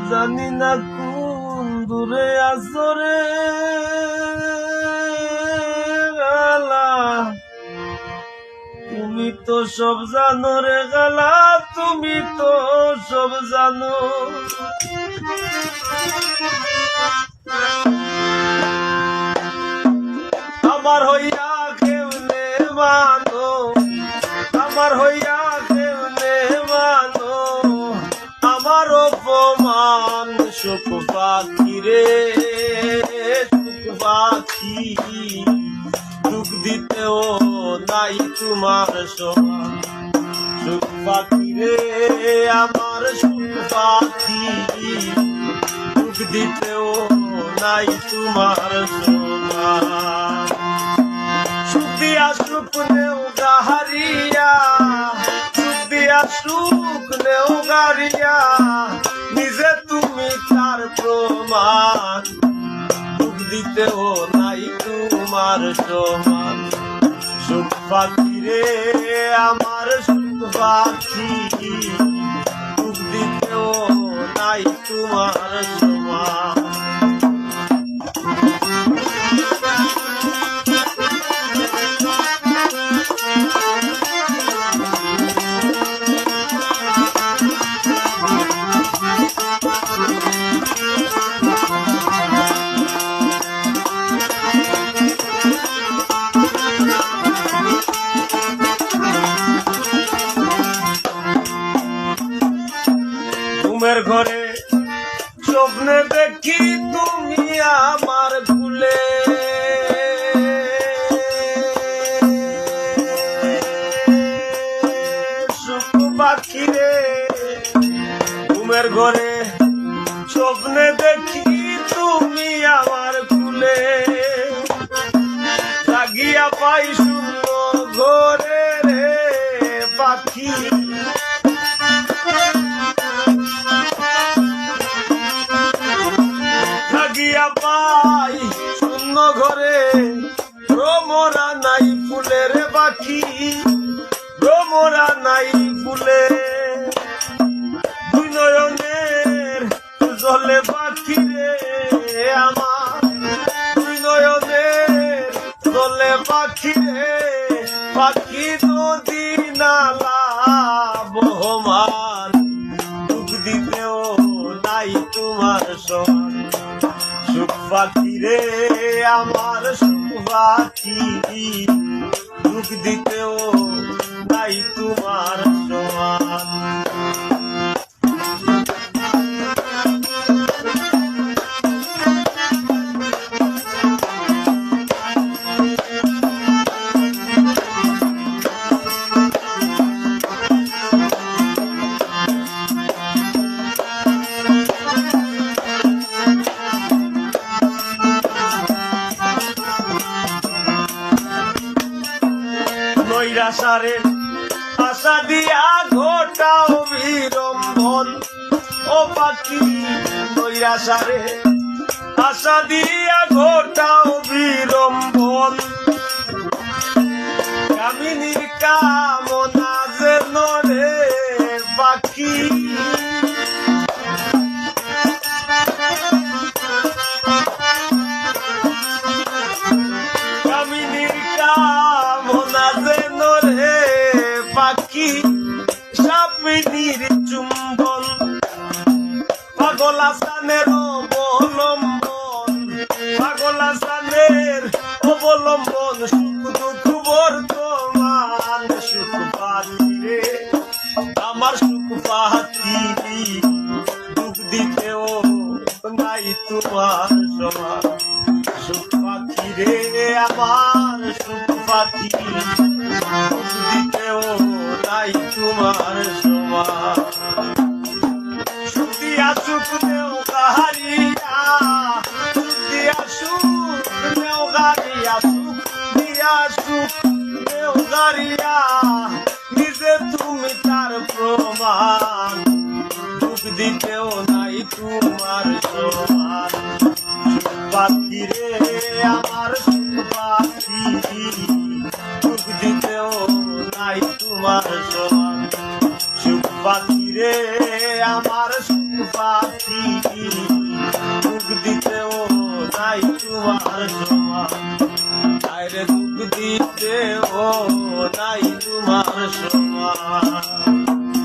জানি না কোন দূরে আসরে গালা, তুমি তো সব জানো রে গালা, তুমি তো সব জানো। আমার হইয়া কেমনে মানো, আমার হইয়া কেমনে মানো, আমার অপমান সুখ পাখি রে সুখ পাখি, দুঃখ দিতেও নাই তোমার সমান। সুখ পাখি রে আমার সুখ পাখি, দুঃখ দিতেও নাই তোমার সমান। সুখ দিয়া সুখ নেও গাহারিয়া, সুখ দিয়া সুখ নেও গারিয়া, নিজে তুমি তার প্রমাণ। দুঃখ দিতেও নাই তোমার সমান। সুখ পাখি রে আমার সুখ পাখি, দুঃখ দিতেও নাই তোমার সমান। ঘুমের ঘরে স্বপ্নে দেখি তুমি আমার ভুলে, সুখ পাখি রে ঘুমের ঘরে স্বপ্নে দেখি তুমি আমার ভুলে, জাগিয়া পাই শূন্য ঘরে রে পাখি। জাগিয়া পাই শূন্য ঘরে ভ্রমরা নাই ফুলের পাখি, ভ্রমরা নাই ফুলে। দুই নয়নের জলে পাখি রে আমার, দুই নয়নের জলে পাখি রে পাখি, নদী নালা বহমান। দুঃখ দিতেও নাই তোমার সমান। সুখ পাখি রে আমার সুখ পাখি, দুঃখ দিতেও নাই তোমার সমান। নৈরাশারে আশা দিয়া ঘটাও বিড়ম্বন ও পাখি, নৈরাশারে আশা দিয়া ঘটাও বিড়ম্বন। কামিনীর কামনা যেন রে পাখি, কামিনীর কামনা যেন রে পাখি, সাপিনীর চুম্বন। পাগল আসানের অবলম্বন, পাগল আসানের অবলম্বন। সুখ দুঃখ বর্তমান। সুখ পাখি রে আমার সুখ পাখি, দুঃখ দিতেও নাই তোমার সমান। সুখ পাখি রে আমার সুখ পাখি, দুঃখ দিতেও নাই তোমার সমান। সুখ দিয়া সুখ নেও গাহারিয়া, সুখ দিয়া সুখ নেও গারিয়া, সুখ দিয়া সুখ নেও গারিয়া, নিজে তুমি তার প্রমাণ। দুঃখ দিতেও নাই তোমার সমান। সুখ পাখি রে আমার সুখ পাখি, দুঃখ দিতেও নাই তোমার সমান। সুখ পাখি রে আমার সুখ পাখি দুঃখ দিতেও নাই তোমার সমান আরে দুঃখ দিতেও নাই তোমার সমান